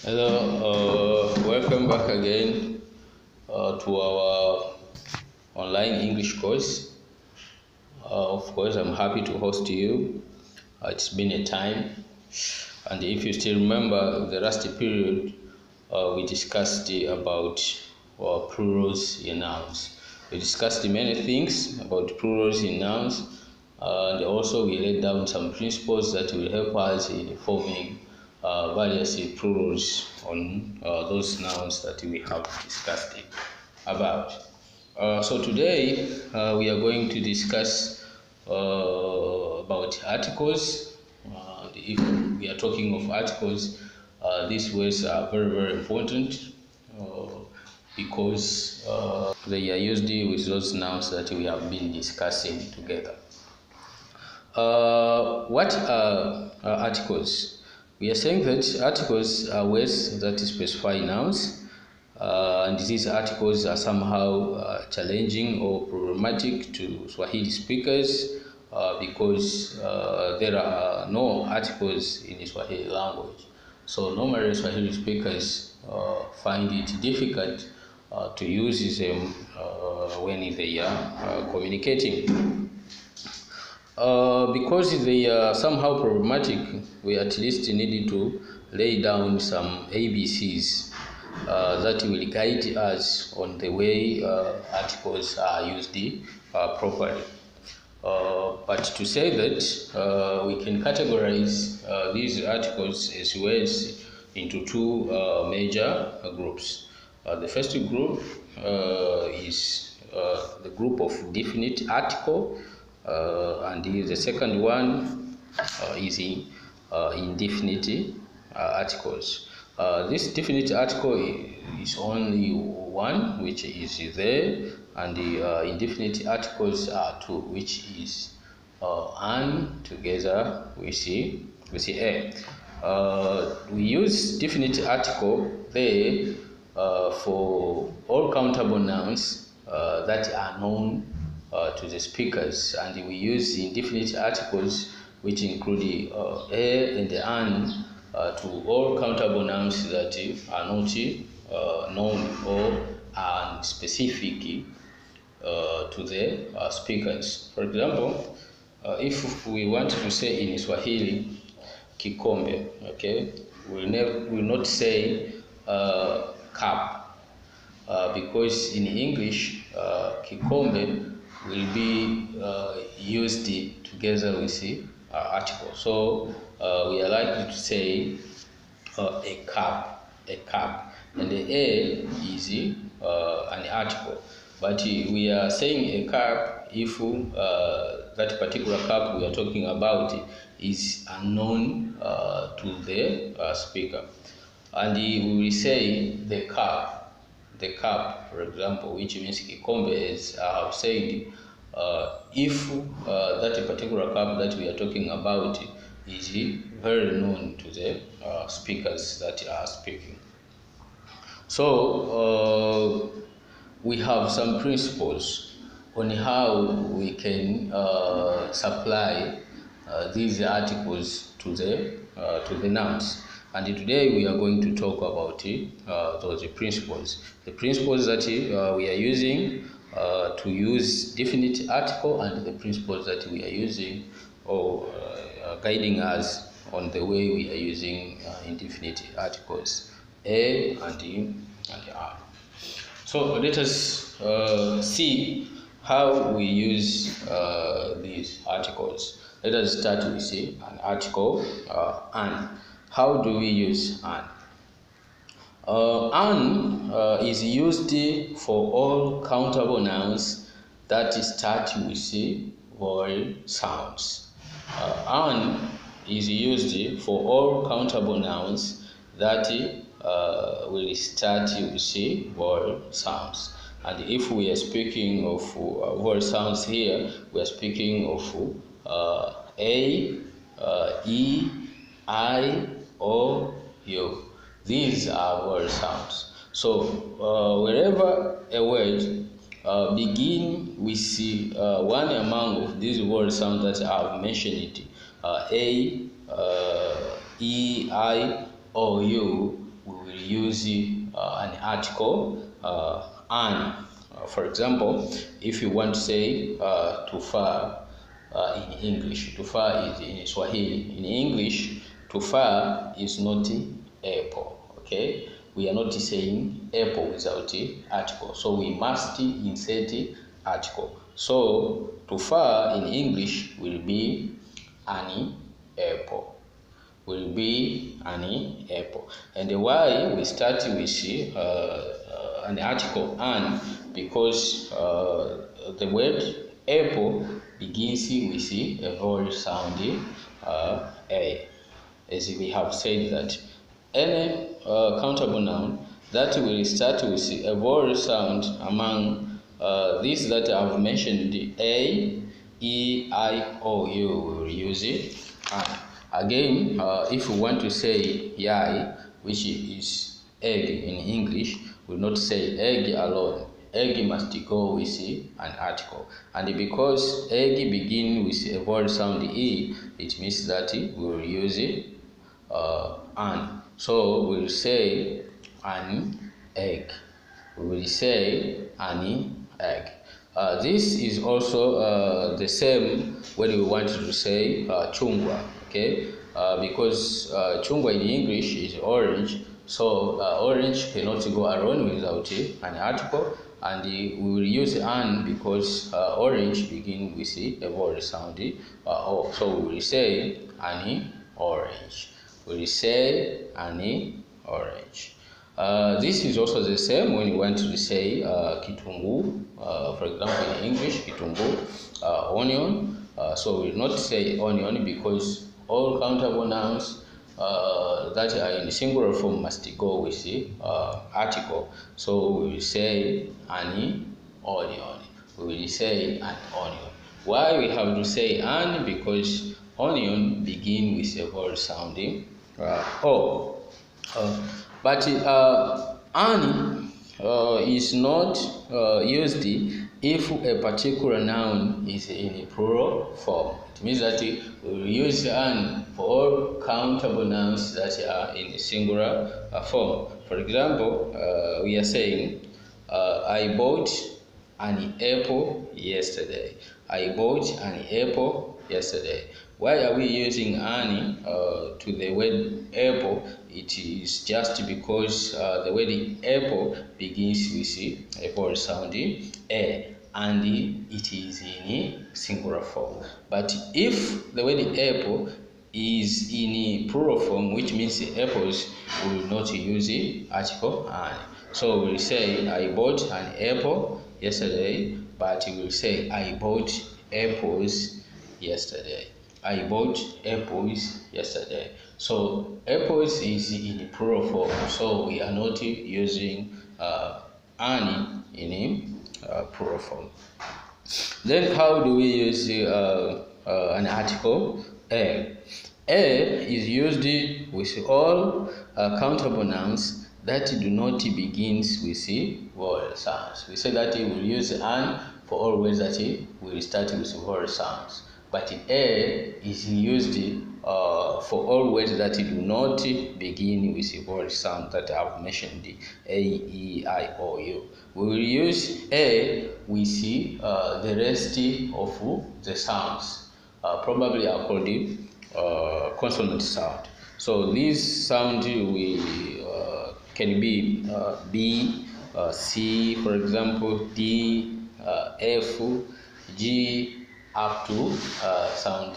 Hello, welcome back again to our online English course. Of course, I'm happy to host you. It's been a time, and if you still remember the last period, we discussed about plurals in nouns. We discussed many things about plurals in nouns, and also we laid down some principles that will help us in forming various plurals on those nouns that we have discussed about. So today we are going to discuss about articles. If we are talking of articles, these words are very important because they are used with those nouns that we have been discussing together. What are articles? We are saying that articles are words that specify nouns, and these articles are somehow challenging or problematic to Swahili speakers because there are no articles in the Swahili language. So normally Swahili speakers find it difficult to use them when they are communicating. Because they are somehow problematic, we at least needed to lay down some ABCs that will guide us on the way articles are used properly. But to say that we can categorize these articles as words into two major groups. The first group is the group of definite article, and the second one is indefinite articles. This definite article is only one, which is there, and the indefinite articles are two, which is an together with a. We use definite article there for all countable nouns that are known to the speakers, and we use indefinite articles which include a and an to all countable nouns that are not known or are specific to the speakers. For example, if we want to say in Swahili kikombe, okay, we'll not say cup because in English kikombe will be used together with the article. So we are likely to say a cup, and the a is an article. But we are saying a cup if that particular cup we are talking about is unknown to the speaker. And we will say the cup, for example, which means kikombe, as I have said, if that particular cup that we are talking about is very known to the speakers that are speaking. So we have some principles on how we can supply these articles to the nouns. And today we are going to talk about those principles. The principles that we are using to use definite article, and the principles that we are using or guiding us on the way we are using indefinite articles a and are. So let us see how we use these articles. Let us start with an article, an. How do we use an? An is used for all countable nouns that start with vowel sounds. An is used for all countable nouns that will start with vowel sounds. And if we are speaking of vowel sounds here, we are speaking of a, e, I, o, u. These are vowel sounds. So wherever a word begin with one among of these vowel sounds that I have mentioned, a, e, I, o, u, we will use an article an. For example, if you want to say tufaa in English, tufaa is in Swahili. In English, tufaa is not apple. Okay, we are not saying apple without article, so we must insert article. So tufaa in English will be an apple. Will be an apple. And why we start with an article an? Because the word apple begins with a vowel sound a. As we have said that any countable noun that will start with a vowel sound among these that I have mentioned, a, e, I, o, u, we will use it an. Again, if we want to say yai, which is egg in English, we will not say egg alone. Egg must go with an article. And because egg begins with a vowel sound e, it means that we will use an. So we will say an egg. We will say an egg. This is also the same when we want to say chungwa. Okay, because chungwa in English is orange, so orange cannot go alone without an article, and we will use an because orange begins with a vowel sound o. So we will say an orange. We will say an orange. This is also the same when you want to say kitungu, for example in English, kitungu, onion. So we will not say onion because all countable nouns that are in singular form must go with the article. So we will say an onion. We will say an onion. Why we have to say an? Because onion begin with a vowel sounding o. But an is not used if a particular noun is in a plural form. It means that we will use an for all countable nouns that are in a singular form. For example, we are saying, I bought an apple yesterday. I bought an apple yesterday. Why are we using an to the word apple? It is just because the word apple begins with a vowel sound a, and it is in singular form. But if the word apple is in plural form, which means the apples, we will not use the article an. So we will say I bought an apple yesterday, but we will say I bought apples yesterday. I bought apples yesterday. So apples is in plural form, so we are not using an in plural form. Then how do we use an article a? A is used with all countable nouns that do not begin with vowel sounds. We say that we will use an for all words that will start with vowel sounds. But a is used for all words that do not begin with a vowel sound that I have mentioned, a, e, I, o, u. We will use a with the rest of the sounds. Probably are called consonant sound. So this sound can be B, C, for example, D, F, G, up to sound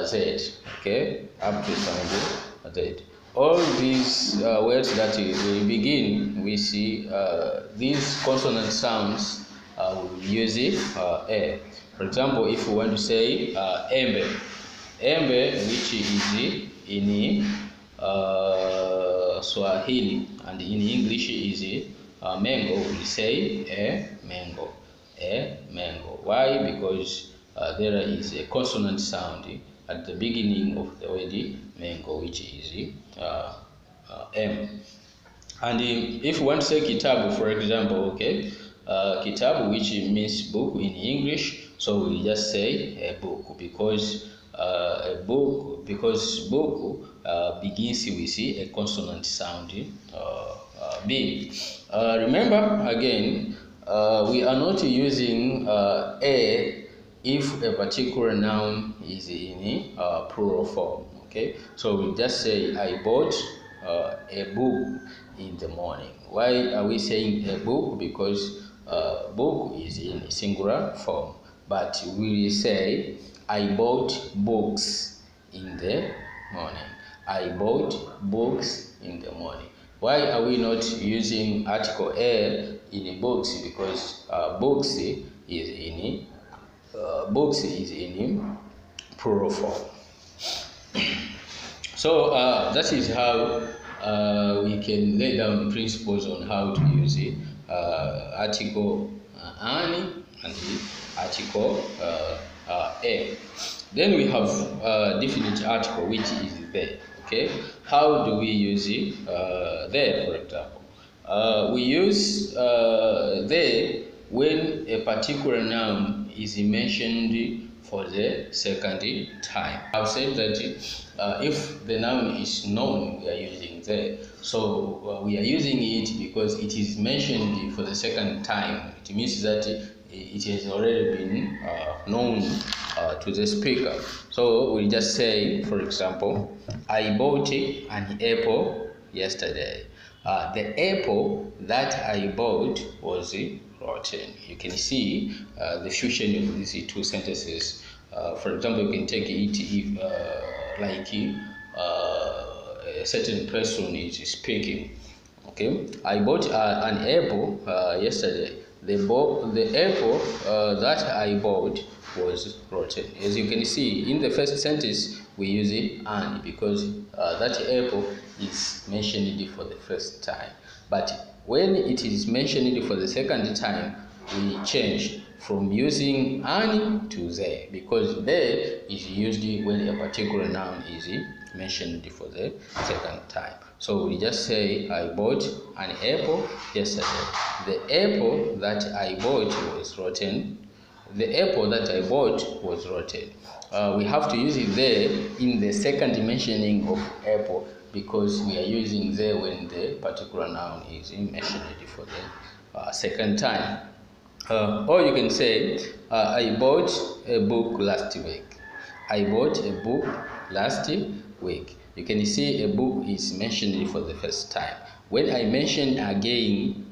Z. Okay, up to sound Z. All these words that we begin with these consonant sounds, we use a. For example, if we want to say embe, embe, which is in Swahili and in English is mango, we say a mango, a mango. Why? Because there is a consonant sound at the beginning of the word mango, which is M. And if you want to say kitabu, for example, okay, kitabu, which means book in English, so we just say a book because book begins with a consonant sound B. Remember again, we are not using a if a particular noun is in plural form. Okay, so we just say I bought a book in the morning. Why are we saying a book? Because book is in singular form, but we say I bought books in the morning. I bought books in the morning. Why are we not using article a in books? Because books is in plural form. So that is how we can lay down principles on how to use it. Article an and the article a. Then we have definite article, which is there. Okay, how do we use it? There, for example, we use there when a particular noun is mentioned for the second time. I've said that if the noun is known, we are using there. So we are using it because it is mentioned for the second time. It means that it has already been known to the speaker. So we just say, for example, I bought an apple yesterday. The apple that I bought was rotten. You can see the fusion of these two sentences. For example, you can take it if, like a certain person is speaking. Okay, I bought an apple yesterday. The apple that I bought was rotten. As you can see, in the first sentence we use it and because that apple is mentioned for the first time. But when it is mentioned for the second time, we change from using an to they, because they is used when a particular noun is mentioned for the second time. So we just say I bought an apple yesterday. The apple that I bought was rotten. The apple that I bought was rotten. We have to use it there in the second mentioning of apple because we are using there when the particular noun is mentioned for the second time. Or you can say, I bought a book last week. I bought a book last week. You can see a book is mentioned for the first time. When I mention again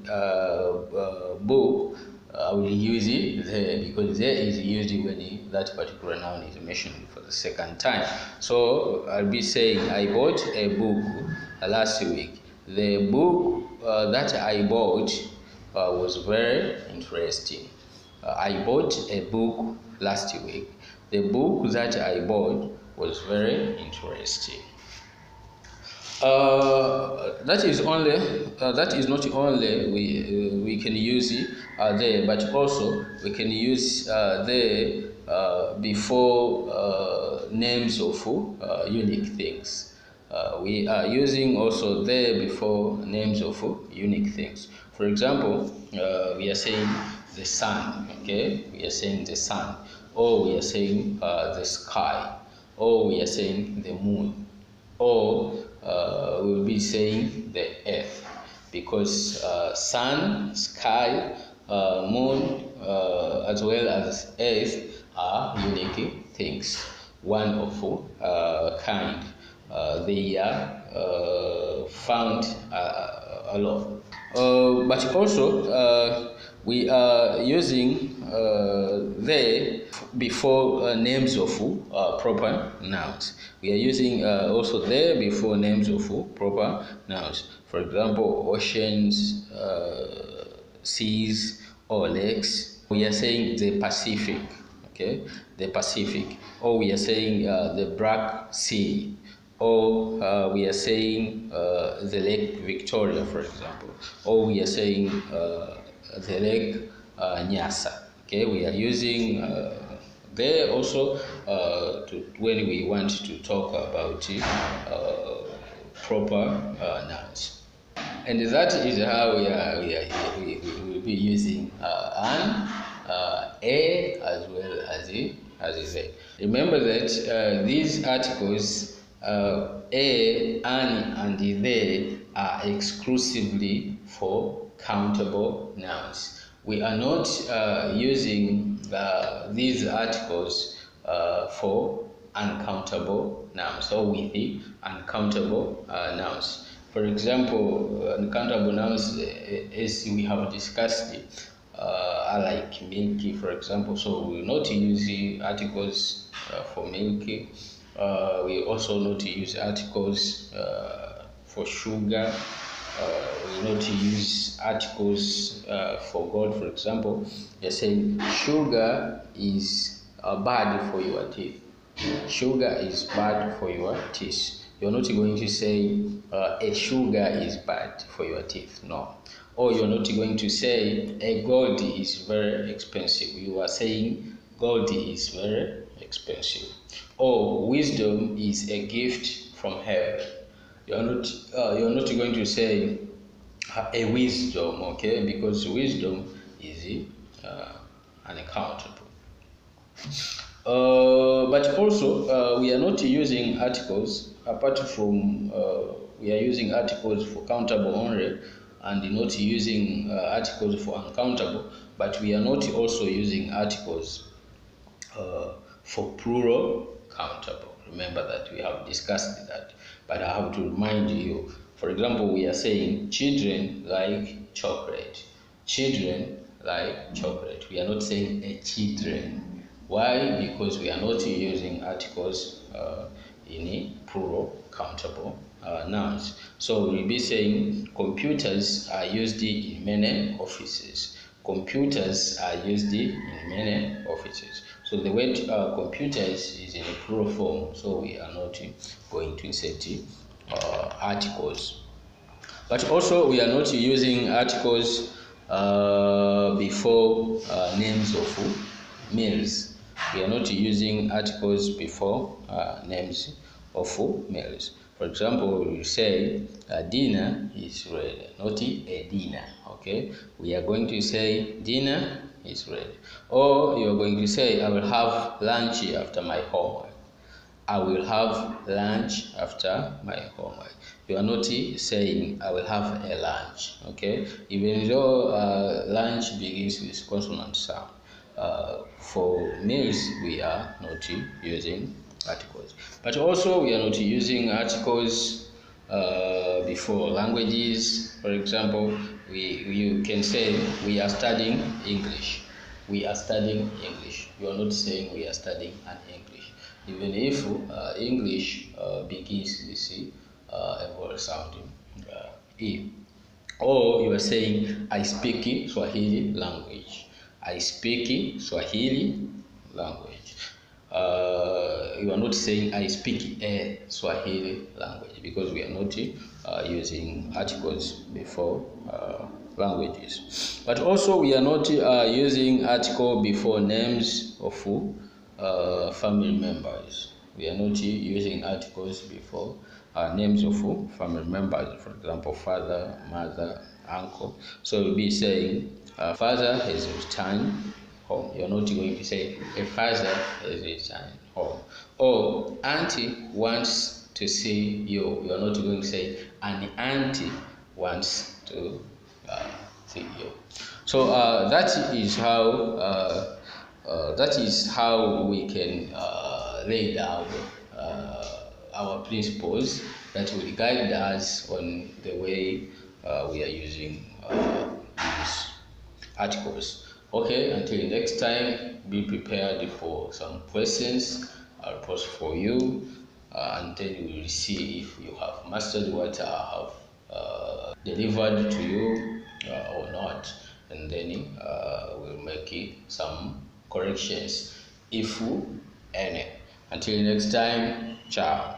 book, I will use it there because there is used when that particular noun is mentioned for the second time. So I'll be saying I bought a book last week. The book that I bought was very interesting. I bought a book last week. The book that I bought was very interesting. That is not only we can use it there, but also we can use there before names of unique things. We are using also there before names of unique things. For example, we are saying the sun. Okay, we are saying the sun, or we are saying the sky, or we are saying the moon, or we will be saying the earth, because sun, sky, moon, as well as earth are unique things, one of kind. They are found alone. But also we are using they before names of proper nouns. We are using also there before names of proper nouns. For example, oceans, seas, or lakes. We are saying the Pacific. Okay, the Pacific. Or we are saying the Black Sea. Or we are saying the Lake Victoria, for example. Or we are saying the Lake Nyasa. Okay, we are using there also when we want to talk about proper nouns. And that is how we will be using an, a, as well as a. Remember that these articles A, an, and they are exclusively for countable nouns. We are not using these articles for uncountable nouns or with the uncountable nouns. For example, uncountable nouns, as we have discussed, are like milk, for example. So we will not use the articles for milk. We also not use articles for sugar. We not use articles for gold, for example. You're saying sugar is bad for your teeth. Sugar is bad for your teeth. You're not going to say a sugar is bad for your teeth. No. Or you're not going to say a gold is very expensive. You are saying gold is very expensive. Or wisdom is a gift from heaven. You're not going to say a wisdom, okay? Because wisdom is unaccountable. But also we are not using articles apart from we are using articles for countable only and not using articles for uncountable, but we are not also using articles for plural countable. Remember that we have discussed that, but I have to remind you. For example, we are saying children like chocolate. Children like chocolate. We are not saying a children. Why? Because we are not using articles in plural countable nouns. So we'll be saying computers are used in many offices. Computers are used in many offices. So the word computers is in a plural form, so we are not going to insert articles. But also we are not using articles before names of males. We are not using articles before names of males. For example, we say dinner is ready, not a dinner. Okay, we are going to say dinner is ready. Or you are going to say I will have lunch after my homework. I will have lunch after my homework. You are not saying I will have a lunch. Okay, even though lunch begins with consonant sound. For males, we are not using articles, but also we are not using articles before languages. For example, you can say we are studying English. We are studying English. You are not saying we are studying an English, even if English begins with a vowel sounding E. Or you are saying I speak Swahili language. I speak Swahili language. You are not saying I speak a Swahili language, because we are not using articles before languages. But also we are not using article before names of family members. We are not using articles before names of family members. For example, father, mother, uncle. So we'll be saying father has returned home. You're not going to say a father has returned home. Or auntie wants to see you. You're not going to say an auntie wants to see you. So that is how we can lay down our principles that will guide us on the way we are using these articles. Okay, until next time, be prepared for some questions I'll post for you, and then we will see if you have mastered what I have delivered to you or not, and then we'll make some corrections if any. Until next time, ciao.